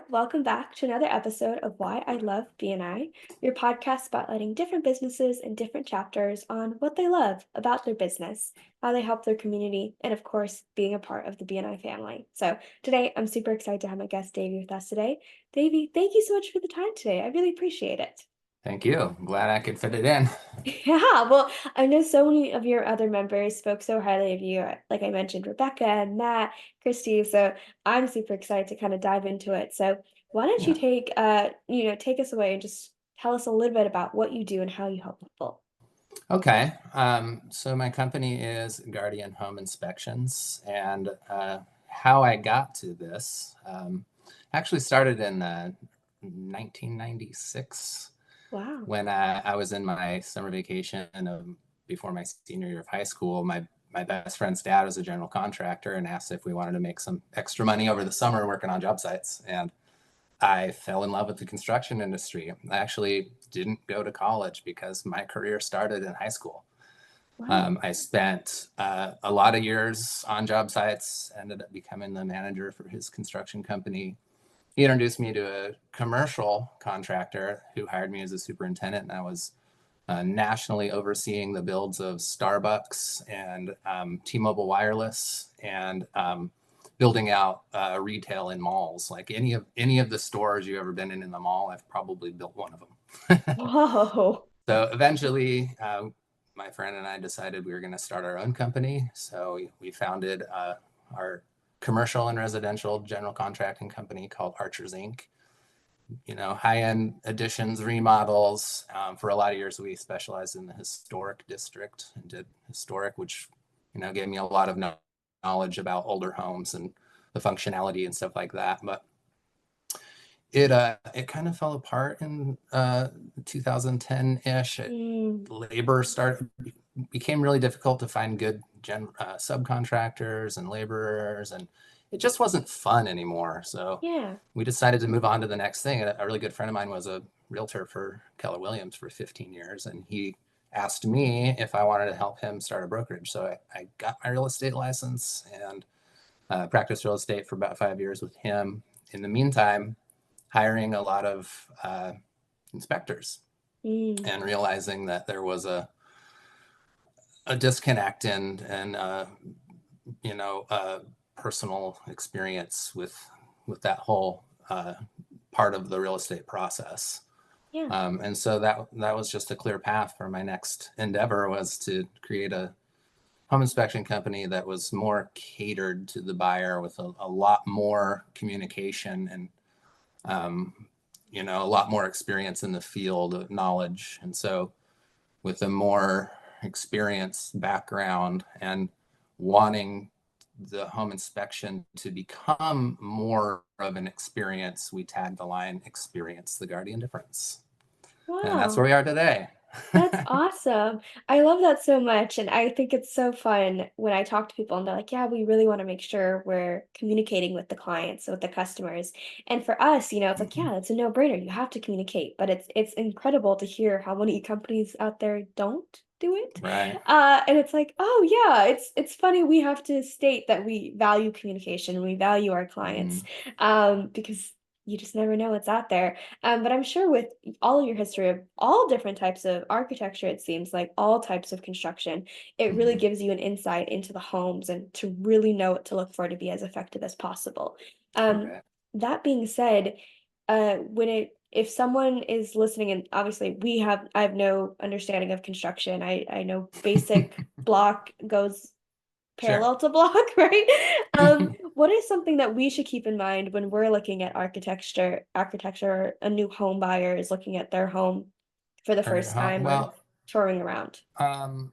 welcome back to another episode of Why I Love BNI, your podcast spotlighting different businesses and different chapters on what they love about their business, how they help their community, and of course, being a part of the BNI family. So today, I'm super excited to have my guest Davey with us today. Davey, thank you so much for the time today. I really appreciate it. Thank you. I'm glad I could fit it in. Yeah, well, I know so many of your other members spoke so highly of you. Like I mentioned, Rebecca and Matt, Christy. So I'm super excited to kind of dive into it. So why don't you Yeah. take us away and just tell us a little bit about what you do and how you help people. Okay. So my company is Guardian Home Inspections, and how I got to this actually started in 1996 Wow. when I was in my summer vacation before my senior year of high school. My best friend's dad was a general contractor and asked if we wanted to make some extra money over the summer working on job sites. And I fell in love with the construction industry. I actually didn't go to college because my career started in high school. Wow. I spent a lot of years on job sites, ended up becoming the manager for his construction company. He introduced me to a commercial contractor who hired me as a superintendent, and I was nationally overseeing the builds of Starbucks and T-Mobile Wireless and building out retail in malls. Like any of the stores you've ever been in the mall, I've probably built one of them. Whoa. So eventually, my friend and I decided we were going to start our own company. So we founded our commercial and residential general contracting company called Archers Inc. You know, high-end additions, remodels. For a lot of years, we specialized in the historic district and did historic, which, you know, gave me a lot of knowledge about older homes and the functionality and stuff like that. But it kind of fell apart in 2010-ish. Mm, Labor became really difficult to find good subcontractors and laborers, and it just wasn't fun anymore. So yeah. we decided to move on to the next thing. A really good friend of mine was a realtor for Keller Williams for 15 years, and he asked me if I wanted to help him start a brokerage. So I got my real estate license and practiced real estate for about 5 years with him. In the meantime, hiring a lot of inspectors Mm, and realizing that there was a disconnect and personal experience with that whole part of the real estate process. yeah. And so that was just a clear path for my next endeavor, was to create a home inspection company that was more catered to the buyer with a lot more communication and a lot more experience in the field of knowledge. And so with a more experienced background and wanting the home inspection to become more of an experience, we tagged the line "Experience the Guardian Difference." And that's where Wow. we are today. That's awesome. I love that so much, and I think it's so fun when I talk to people and they're like, "Yeah, we really wanna make sure we're communicating with the clients, with the customers." And for us, it's like, Mhm. yeah, it's a no-brainer, you have to communicate, but it's incredible to hear how many companies out there don't do it. Right. And it's like, "Oh, yeah, it's funny we have to state that we value communication, and we value our clients," Mhm. because you just never know what's out there. But I'm sure with all your history of all different types of architecture, it seems like all types of construction, it really Mhm. gives you an insight into the homes and to really know what to look for to be as effective as possible. Um, Right. that being said, if someone is listening, and obviously I have no understanding of construction. I know basic block goes Sure. parallel to block, right? What is something that we should keep in mind when we're looking at architecture, a new home buyer is looking at their home for the first time or Well, touring around? um,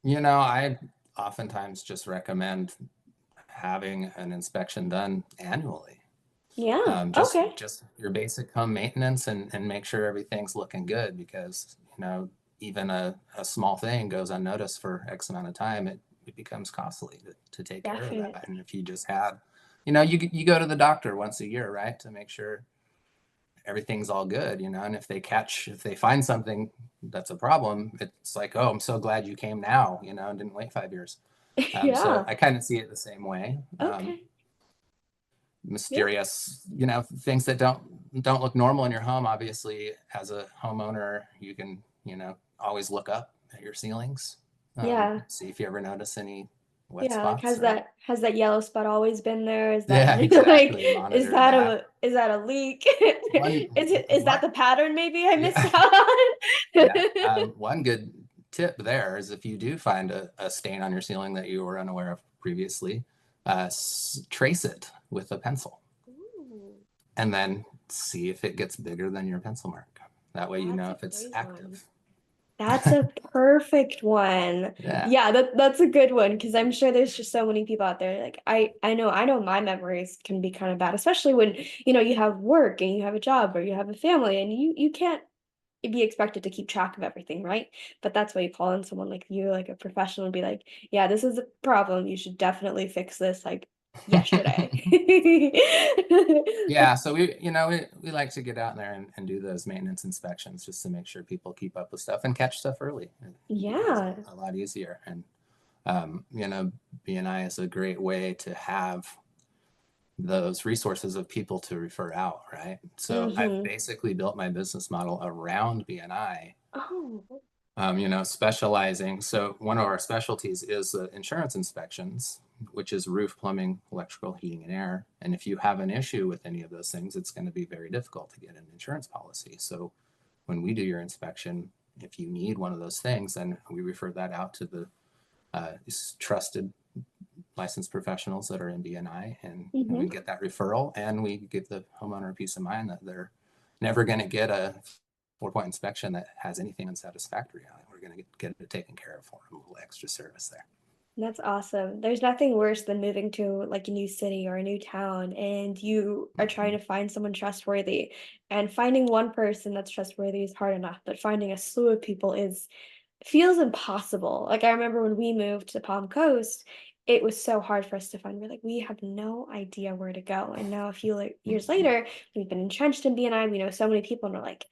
I oftentimes just recommend having an inspection done annually. Yeah, Just okay. just your basic home maintenance and make sure everything's looking good, because even a small thing goes unnoticed for X amount of time, it becomes costly to take care of that. Definitely. And if you just had, you go to the doctor once a year, right, to make sure everything's all good, and if they find something that's a problem, it's like, oh, I'm so glad you came now, and didn't wait 5 years. So Yeah, I kind of see it the same way. okay. mysterious, things that don't look normal in your home. Obviously, as a homeowner, you can, always look up at your ceilings, Yeah. see if you ever notice any wet Yeah, like spots or has that yellow spot always been there? Is that yeah, like exactly. Monitor that. is that a leak? One, Is that one, the pattern maybe I missed yeah, out yeah. on? One good tip there is if you do find a stain on your ceiling that you were unaware of previously, trace it with a pencil Ooh, and then see if it gets bigger than your pencil mark. That way you that's know a if it's great one. active. That's a perfect one. Yeah. Yeah, that's a good one because I'm sure there's just so many people out there. Like I know my memories can be kind of bad, especially when, you have work and you have a job or you have a family and you can't be expected to keep track of everything, right? But that's why you call in someone like you, like a professional, and be like, yeah, this is a problem. You should definitely fix this like yesterday. Yeah, so we like to get out there and do those maintenance inspections just to make sure people keep up with stuff and catch stuff early. It becomes Yeah. a lot easier. And BNI is a great way to have those resources of people to refer out, right? So I've Mm-hmm. basically built my business model around BNI, Oh. specializing. So one of our specialties is insurance inspections, which is roof, plumbing, electrical, heating, and air. And if you have an issue with any of those things, it's going to be very difficult to get an insurance policy. So when we do your inspection, if you need one of those things, then we refer that out to the trusted licensed professionals that are in BNI, and we Mm-hmm. get that referral, and we give the homeowner peace of mind that they're never going to get a 4-point inspection that has anything unsatisfactory on it. We're going to get it taken care of for them, a little extra service there. That's awesome. There's nothing worse than moving to like a new city or a new town and you are trying Mm-hmm. to find someone trustworthy. And finding one person that's trustworthy is hard enough, but finding a slew of people is feels impossible. Like I remember when we moved to Palm Coast, it was so hard for us to find. We're like, we have no idea where to go. And now a few years Mm-hmm. later, we've been entrenched in BNI. We know so many people, and we're like,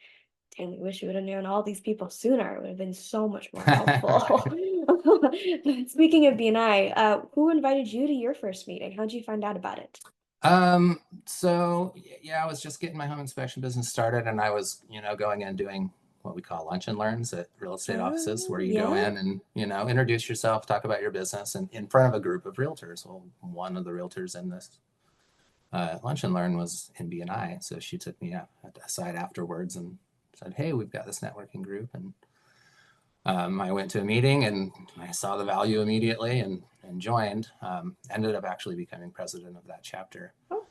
dang, we wish we would have known all these people sooner. It would have been so much more helpful. Right. Speaking of BNI, who invited you to your first meeting? How'd you find out about it? So yeah, I was just getting my home inspection business started, and I was, going in doing what we call lunch and learns at real estate offices, where you go Yeah. in and, introduce yourself, talk about your business, and in front of a group of realtors. Well, one of the realtors in this lunch and learn was in BNI, so she took me aside afterwards and said, "Hey, we've got this networking group," and I went to a meeting and I saw the value immediately and joined. Ended up actually becoming president of that chapter. Oh.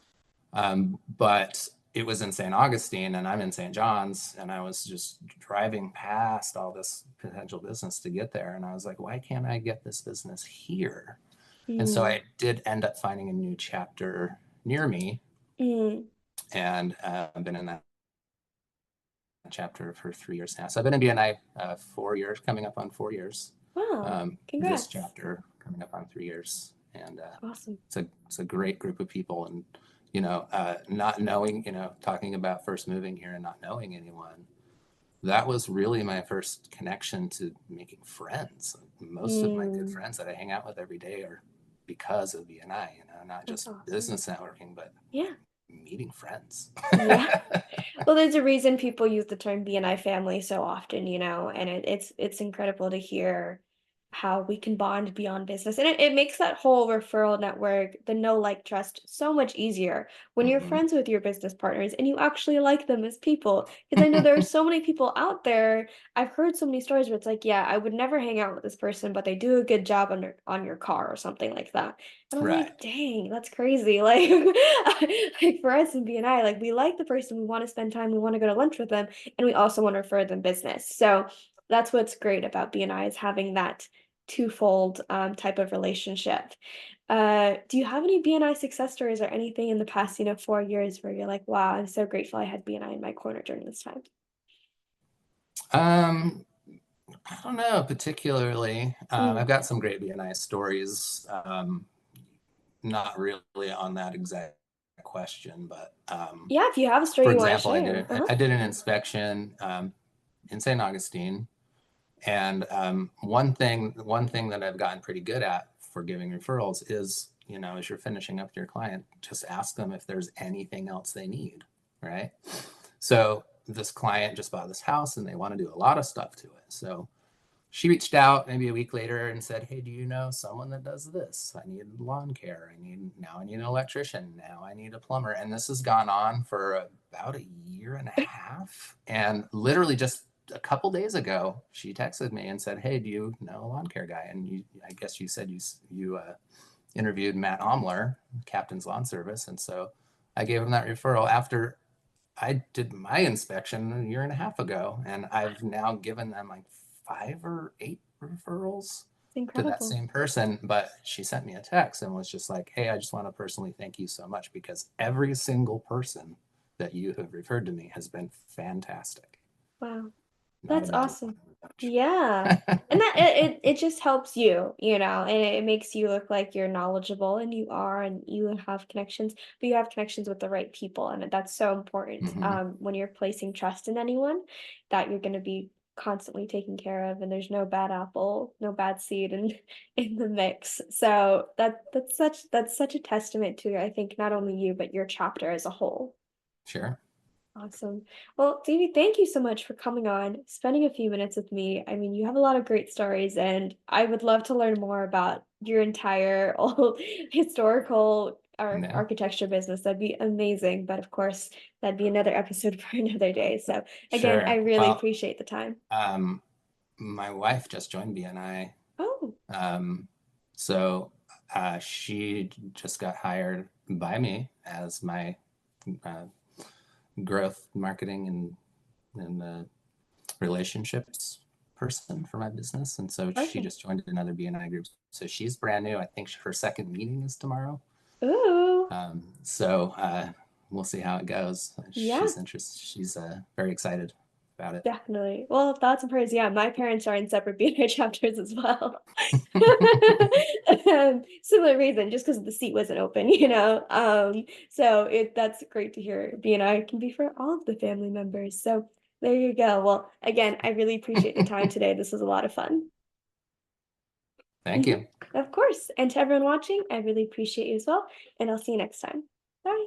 But it was in St. Augustine and I'm in St. John's, and I was just driving past all this potential business to get there. And I was like, why can't I get this business here? And so Mm, I did end up finding a new chapter near me, mm. and I've been in that chapter for 3 years now. So I've been in BNI 4 years, coming up on 4 years. Wow. This Congrats. chapter coming up on 3 years, and Awesome. it's a great group of people. And not knowing, talking about first moving here and not knowing anyone, that was really my first connection to making friends. Most of my good Mm, friends that I hang out with every day are because of BNI. Not that's just awesome. business networking, but Yeah. meeting friends. Yeah. Well, there's a reason people use the term BNI family so often, and it's incredible to hear how we can bond beyond business. And it makes that whole referral network, the know, like, trust so much easier when you're Mhm. friends with your business partners and you actually like them as people. Because I know there are so many people out there. I've heard so many stories where it's like, yeah, I would never hang out with this person, but they do a good job on your car or something like that. And I'm Right. like, dang, that's crazy. Like, like for us in BNI, like we like the person, we want to spend time, we want to go to lunch with them, and we also want to refer them business. So that's what's great about BNI is having that twofold type of relationship. Do you have any BNI success stories or anything in the past, 4 years where you're like, wow, I'm so grateful I had BNI in my corner during this time? Um, I don't know particularly. I've Mm. got some great BNI stories. Not really on that exact question, but Yeah, if you have a story for you want to example, share. Uh-huh. I did an inspection in St. Augustine, and one thing that I've gotten pretty good at for giving referrals is as you're finishing up your client, just ask them if there's anything else they need, right? So this client just bought this house and they want to do a lot of stuff to it. So she reached out maybe a week later and said, hey, do you know someone that does this? I need lawn care. I need an electrician. Now I need a plumber. And this has gone on for about a year and a half. And literally just a couple days ago, she texted me and said, hey, do you know a lawn care guy? And I guess you said you interviewed Matt Omler, Captain's Lawn Service. And so I gave him that referral after I did my inspection a year and a half ago. And I've now given them like 5 or 8 referrals to that Incredible. same person. But she sent me a text and was just like, hey, I just want to personally thank you so much because every single person that you have referred to me has been fantastic. Wow. Not a That's bad awesome. one. Yeah. And that it just helps you, and it makes you look like you're knowledgeable and you are and you have connections, but you have connections with the right people. And that's so important Mm-hmm. when you're placing trust in anyone that you're going to be constantly taken care of and there's no bad apple, no bad seed in in the mix. So that's such a testament to, I think, not only you, but your chapter as a whole. Sure. Awesome. Well, Davey, thank you so much for coming on, spending a few minutes with me. I mean, you have a lot of great stories, and I would love to learn more about your entire old historical Yeah. architecture business. That'd be amazing. But of course, that'd be another episode for another day. So again, I Sure. really Well, appreciate the time. my wife just joined BNI. Oh, Um, so she just got hired by me as my uh, growth marketing and relationships person for my business. And so she perfect. just joined another BNI group. So she's brand new. I think her second meeting is tomorrow. Ooh, So we'll see how it goes. yeah. She's interested. She's very excited about it. Definitely. Well, thoughts and prayers. Yeah, my parents are in separate BNI chapters as well. Similar reason, just because the seat wasn't open. So that's great to hear. BNI can be for all of the family members. So there you go. Well, again, I really appreciate the time today. This was a lot of fun. Thank Mhm. you. Of course. And to everyone watching, I really appreciate you as well. And I'll see you next time. Bye.